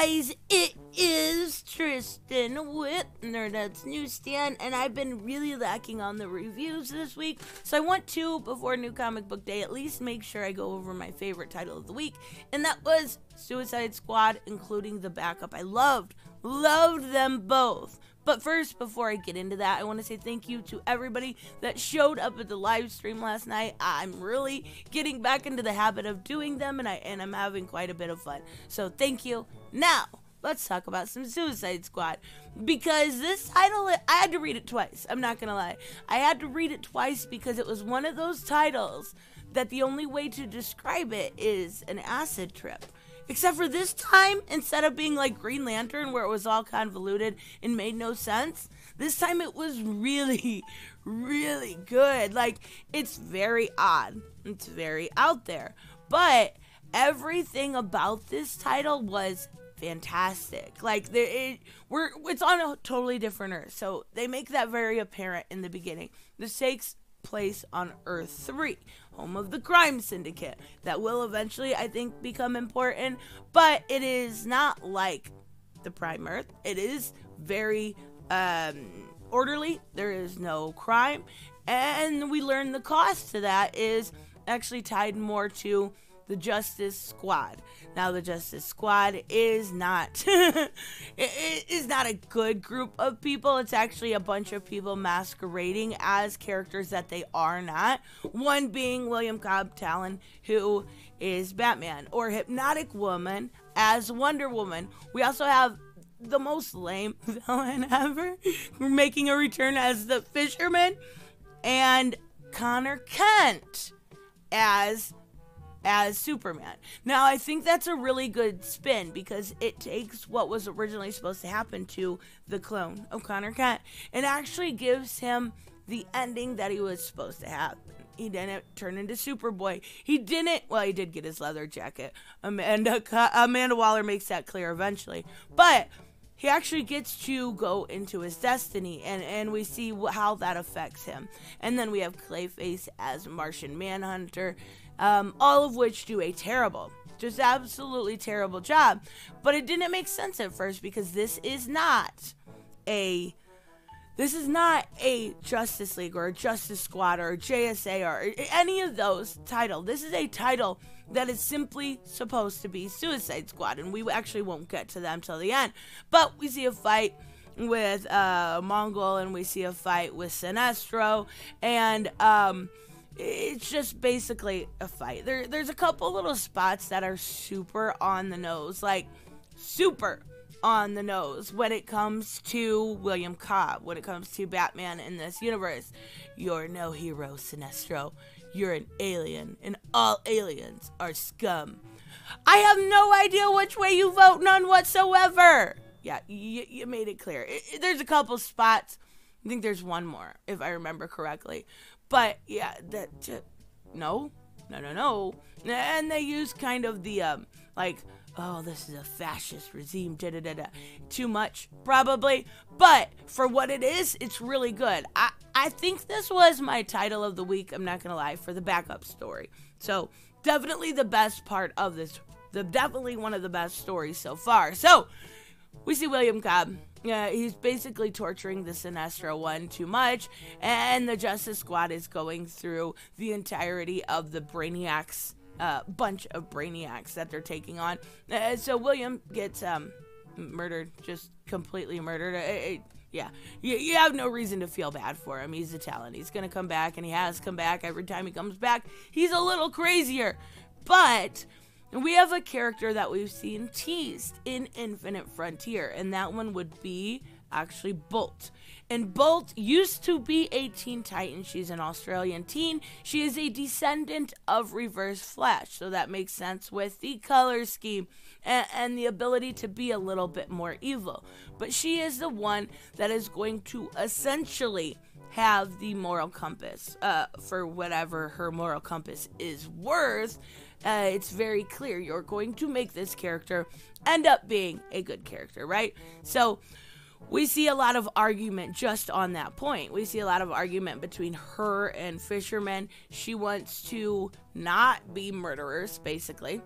guys, it is Tristan with Nerdette's Newsstand, and I've been really lacking on the reviews this week, so I want to, before New Comic Book Day, at least make sure I go over my favorite title of the week, and that was Suicide Squad, including the backup. I loved them both. But first, before I get into that, I want to say thank you to everybody that showed up at the live stream last night. I'm really getting back into the habit of doing them, and I'm having quite a bit of fun. So thank you. Now, let's talk about some Suicide Squad. Because this title, I had to read it twice. I'm not going to lie. I had to read it twice because it was one of those titles that the only way to describe it is an acid trip. Except for this time, instead of being like Green Lantern, where it was all convoluted and made no sense, this time it was really, really good. Like, it's very odd. It's very out there. But everything about this title was fantastic. Like, it's on a totally different Earth. So they make that very apparent in the beginning. The takes place on Earth 3, home of the crime syndicate. That will eventually, I think, become important, but it is not like the Prime Earth. It is very orderly. There is no crime, and we learn the cost to that is actually tied more to the Justice Squad. Now, the Justice Squad is not it is not a good group of people. It's actually a bunch of people masquerading as characters that they are not. One being William Cobb Talon, who is Batman, or Hypnotic Woman as Wonder Woman. We also have the most lame villain ever making a return as the Fisherman, and Connor Kent as Superman. Now, I think that's a really good spin because it takes what was originally supposed to happen to the clone of Connor Kent and actually gives him the ending that he was supposed to have. He didn't turn into Superboy. He did get his leather jacket. Amanda Waller makes that clear eventually. But he actually gets to go into his destiny, and we see how that affects him. And then we have Clayface as Martian Manhunter, all of which do a absolutely terrible job. But it didn't make sense at first because this is not a Justice League or a Justice Squad or a JSA or any of those titles. This is a title that is simply supposed to be Suicide Squad, and we actually won't get to them till the end. But we see a fight with Mongol, and we see a fight with Sinestro, and it's just basically a fight. There's a couple little spots that are super on the nose, like super on the nose when it comes to William Cobb, when it comes to Batman in this universe. You're no hero, Sinestro. You're an alien, and all aliens are scum. I have no idea which way you vote, none whatsoever. Yeah, you made it clear. There's a couple spots. I think there's one more, if I remember correctly. But, yeah, no. And they use kind of the, oh, this is a fascist regime, Too much, probably. But for what it is, it's really good. I think this was my title of the week, I'm not going to lie, for the backup story. So, definitely the best part of this. Definitely one of the best stories so far. So, we see William Cobb. He's basically torturing the Sinestro one too much, and the Justice Squad is going through the entirety of the Brainiacs, bunch of Brainiacs that they're taking on. So William gets murdered, just completely murdered. Yeah, you have no reason to feel bad for him. He's a talent. He's going to come back, and he has come back. Every time he comes back, he's a little crazier. But we have a character that we've seen teased in Infinite Frontier, and that one would be actually Bolt. And Bolt used to be a Teen Titan. She's an Australian teen. She is a descendant of Reverse Flash, so that makes sense with the color scheme and the ability to be a little bit more evil. But she is the one that is going to essentially have the moral compass, for whatever her moral compass is worth. It's very clear you're going to make this character end up being a good character, right? So we see a lot of argument just on that point. We see a lot of argument between her and Fisherman. She wants to not be murderers, basically,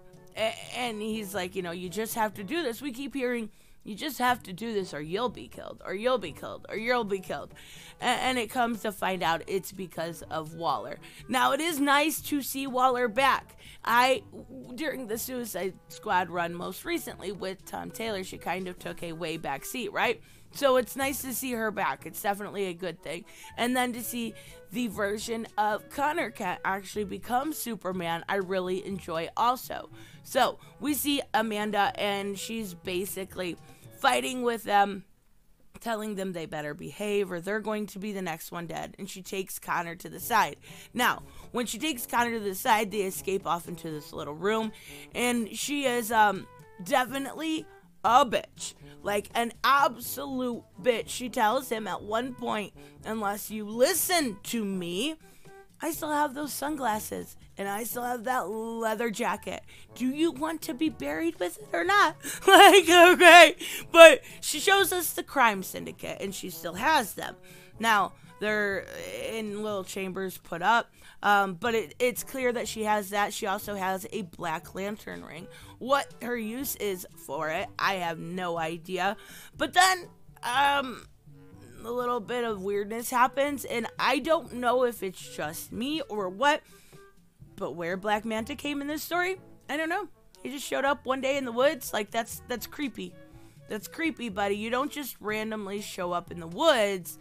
And he's like, you know, you just have to do this. We keep hearing, you just have to do this or you'll be killed, or you'll be killed, or you'll be killed. And it comes to find out it's because of Waller. Now, it is nice to see Waller back. During the Suicide Squad run most recently with Tom Taylor, she kind of took a way back seat, right? So it's nice to see her back. It's definitely a good thing. And then to see the version of Kahndaq actually become Superman, I really enjoy also. So we see Amanda, and she's basically fighting with them, telling them they better behave or they're going to be the next one dead. And she takes Connor to the side. Now, when she takes Connor to the side, they escape off into this little room, and she is definitely a bitch. Like an absolute bitch. She tells him at one point, unless you listen to me, I still have those sunglasses and I still have that leather jacket. Do you want to be buried with it or not? Like, okay. But she shows us the crime syndicate, and she still has them. Now, they're in little chambers put up. But it's clear that she has that. She also has a Black Lantern ring. What her use is for it, I have no idea. But then, a little bit of weirdness happens, and I don't know if it's just me or what, but where Black Manta came in this story, I don't know. He just showed up one day in the woods. Like, that's creepy. That's creepy, buddy. You don't just randomly show up in the woods.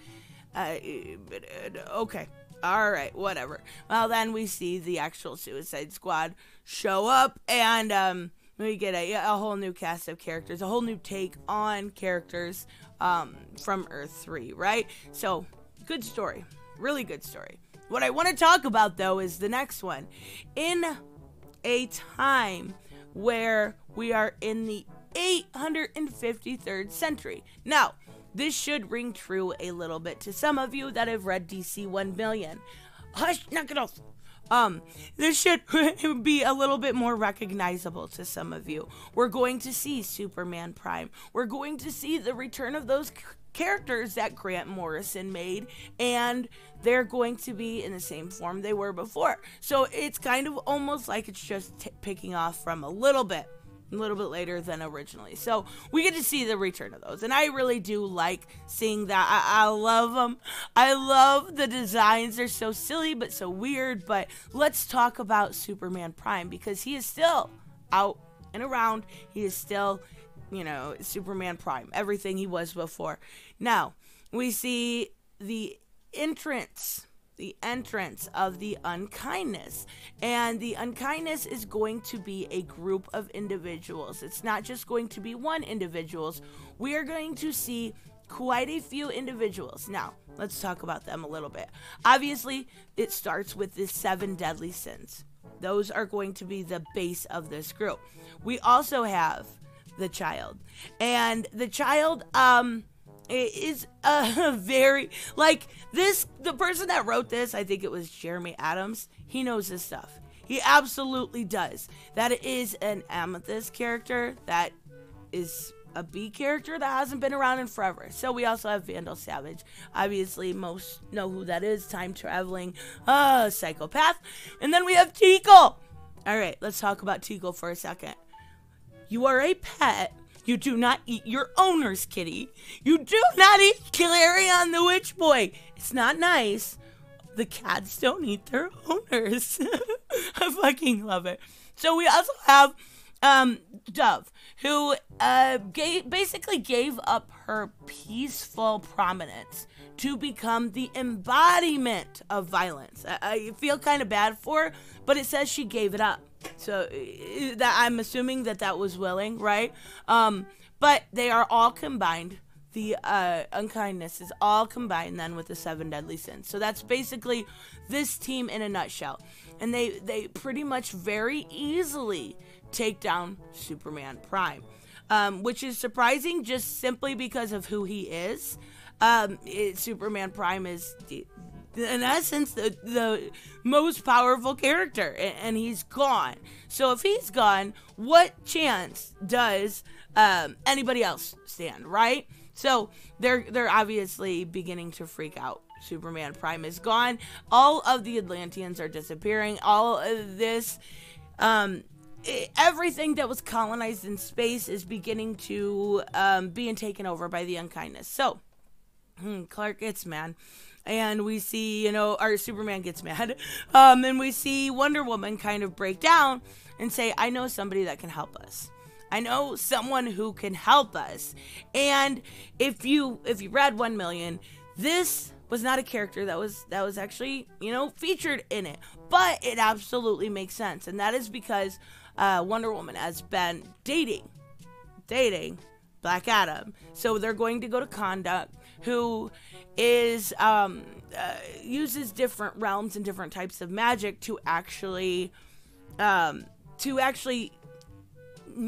Okay. All right, whatever. Well, then we see the actual Suicide Squad show up, and we get a whole new cast of characters, a whole new take on characters from Earth 3, right? So, good story. Really good story. What I want to talk about, though, is the next one. In a time where we are in the 853rd century. Now, this should ring true a little bit to some of you that have read DC 1 million. Hush, knock it off. This should be a little bit more recognizable to some of you. We're going to see Superman Prime. We're going to see the return of those characters that Grant Morrison made, and they're going to be in the same form they were before. So it's kind of almost like it's just picking off from a little bit later than originally. So we get to see the return of those, and I really do like seeing that. I love them. I love the designs. They're so silly but so weird. But let's talk about Superman Prime, because he is still out and around. He is still, you know, Superman Prime, everything he was before. Now we see the entrance of the unkindness. And the unkindness is going to be a group of individuals. It's not just going to be one individuals. We are going to see quite a few individuals. Now, let's talk about them a little bit. Obviously, it starts with the 7 deadly sins. Those are going to be the base of this group. We also have the Child. And the Child, it is a very, like, the person that wrote this, I think it was Jeremy Adams, he knows his stuff. He absolutely does. That is an Amethyst character, that is a B character that hasn't been around in forever. So we also have Vandal Savage. Obviously, most know who that is, time-traveling psychopath. And then we have Teakle. Alright, let's talk about Teakle for a second. You are a pet. You do not eat your owner's kitty. You do not eat Clarion the Witch Boy. It's not nice. The cats don't eat their owners. I fucking love it. So we also have Dove, who basically gave up her peaceful prominence to become the embodiment of violence. I feel kind of bad for her, but it says she gave it up. So that I'm assuming that was willing, right? But they are all combined. The unkindness is all combined then with the 7 deadly sins. So that's basically this team in a nutshell. And they pretty much very easily take down Superman Prime, which is surprising just simply because of who he is. Superman Prime is, in essence, the most powerful character, and he's gone. So if he's gone, what chance does anybody else stand, right? So they're obviously beginning to freak out. Superman Prime is gone. All of the Atlanteans are disappearing. All of this everything that was colonized in space is beginning to being taken over by the unkindness. So Clark gets mad, and we see, our Superman gets mad, and we see Wonder Woman kind of break down and say, I know somebody that can help us. I know someone who can help us. And if you read 1 Million, this was not a character that was actually, featured in it. But it absolutely makes sense. And that is because Wonder Woman has been dating Black Adam. So they're going to go to Kahndaq, who is uses different realms and different types of magic to actually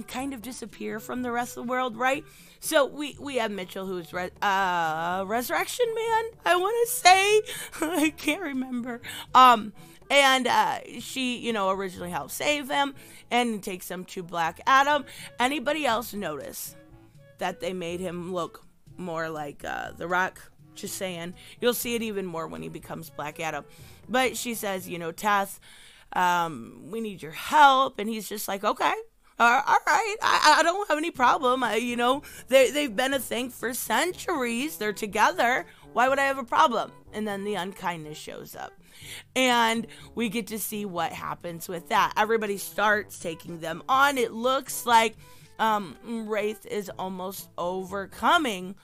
kind of disappear from the rest of the world, right? So we have Mitchell, who's Resurrection Man, I want to say. I can't remember. And she, originally helped save him and takes him to Black Adam. Anybody else notice that they made him look more like The Rock? Just saying. You'll see it even more when he becomes Black Adam. But she says, Teth, we need your help. And he's just like, okay. All right, I don't have any problem. They've been a thing for centuries. They're together. Why would I have a problem? And then the unkindness shows up. And we get to see what happens with that. Everybody starts taking them on. It looks like Wraith is almost overcoming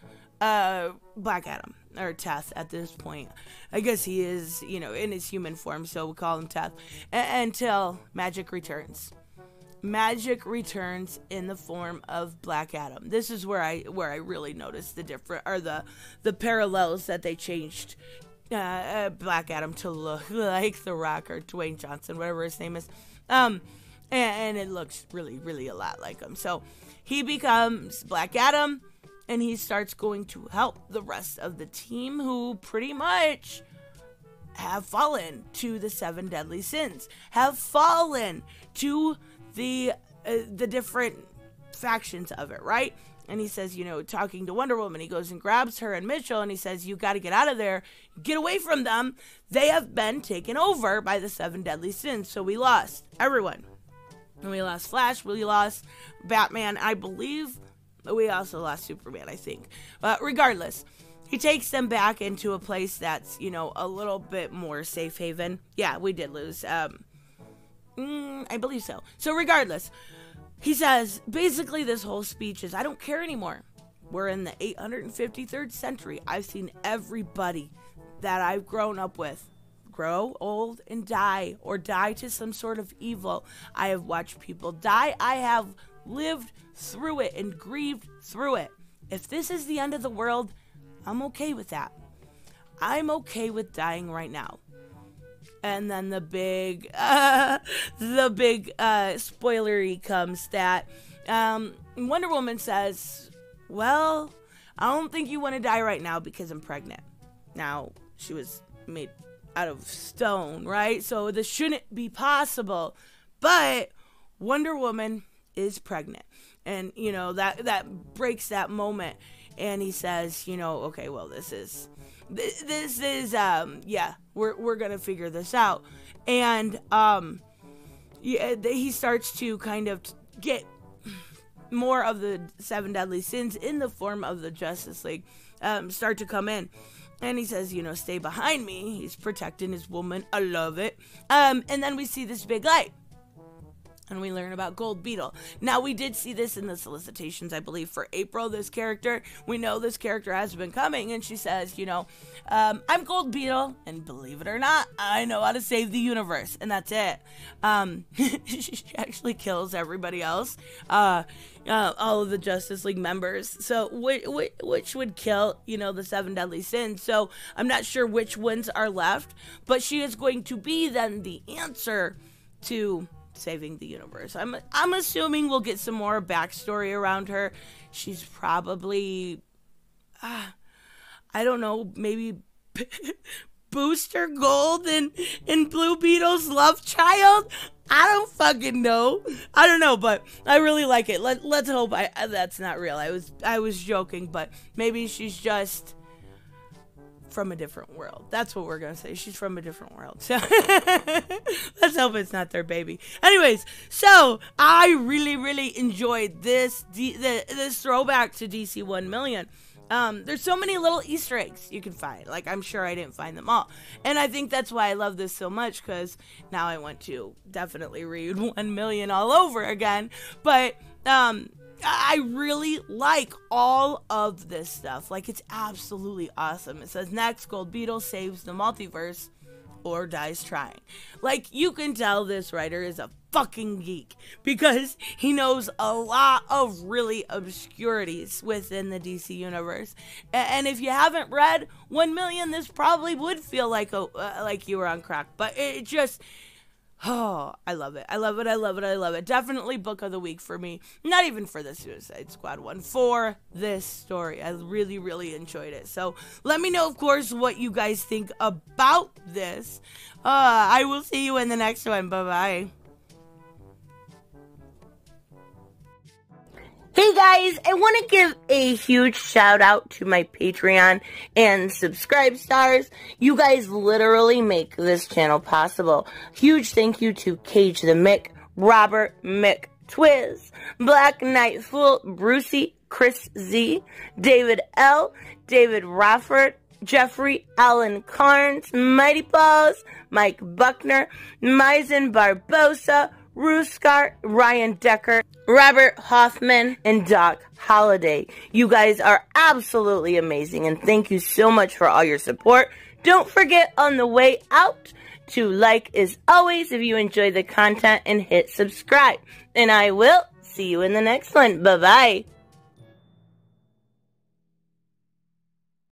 Black Adam, or Teth at this point. I guess he is, in his human form, so we'll call him Teth. Until Magic returns. Magic returns in the form of Black Adam. This is where I really noticed the parallels that they changed Black Adam to look like The Rock or Dwayne Johnson, whatever his name is. And it looks really, really a lot like him. So he becomes Black Adam, and he starts going to help the rest of the team, who pretty much have fallen to the 7 deadly sins, have fallen to the different factions of it, right? And he says, talking to Wonder Woman, he goes and grabs her and Mitchell, and he says, you got to get out of there, get away from them. They have been taken over by the 7 deadly sins. So we lost everyone. And we lost Flash, we lost Batman, I believe we also lost Superman, I think. But regardless, he takes them back into a place that's, a little bit more safe haven. Yeah, we did lose. I believe so. So regardless, he says, basically this whole speech is, I don't care anymore. We're in the 853rd century. I've seen everybody that I've grown up with grow old and die, or die to some sort of evil. I have watched people die. I have lived through it and grieved through it. If this is the end of the world, I'm okay with that. I'm okay with dying right now. And then the big spoilery comes that Wonder Woman says, well, I don't think you want to die right now because I'm pregnant. Now, she was made out of stone, right? So this shouldn't be possible. But Wonder Woman is pregnant. And, that breaks that moment. And he says, okay, well, this is we're gonna figure this out. And he starts to kind of get more of the 7 deadly sins in the form of the Justice League start to come in. And he says, stay behind me. He's protecting his woman. I love it. And then we see this big light. And we learn about Gold Beetle. Now, we did see this in the solicitations, I believe, for April, this character. We know this character has been coming, and she says, I'm Gold Beetle, and believe it or not, I know how to save the universe, and that's it. She actually kills everybody else, all of the Justice League members. So, which would kill, the 7 deadly sins. So, I'm not sure which ones are left, but she is going to be, then, the answer to saving the universe. I'm assuming we'll get some more backstory around her. She's probably, I don't know, maybe Booster Gold and Blue Beetle's love child. I don't fucking know. I don't know, but I really like it. Let's hope that's not real. I was joking, but maybe she's just from a different world. That's what we're gonna say. She's from a different world. So let's hope it's not their baby. Anyways, so I really enjoyed this throwback to DC 1 million. There's so many little Easter eggs you can find. Like, I'm sure I didn't find them all. And I think that's why I love this so much, because now I want to definitely read 1 million all over again. But, I really like all of this stuff. Like, it's absolutely awesome. It says, next, Gold Beetle saves the multiverse or dies trying. Like, you can tell this writer is a fucking geek, because he knows a lot of really obscurities within the DC universe. And if you haven't read 1 million, this probably would feel like you were on crack. But it just... oh, I love it. I love it. I love it. I love it. Definitely book of the week for me. Not even for the Suicide Squad one. For this story. I really enjoyed it. So let me know, of course, what you guys think about this. I will see you in the next one. Bye-bye. Hey guys, I want to give a huge shout out to my Patreon and subscribe stars. You guys literally make this channel possible. Huge thank you to Cage the Mick, Robert Mick Twiz, Black Knight Fool, Brucey, Chris Z, David L, David Rafford, Jeffrey Allen Carnes, Mighty Balls, Mike Buckner, Maizen Barbosa, Ruskart, Ryan Decker, Robert Hoffman, and Doc Holliday. You guys are absolutely amazing, and thank you so much for all your support. Don't forget on the way out to like as always if you enjoy the content, and hit subscribe. And I will see you in the next one. Bye-bye.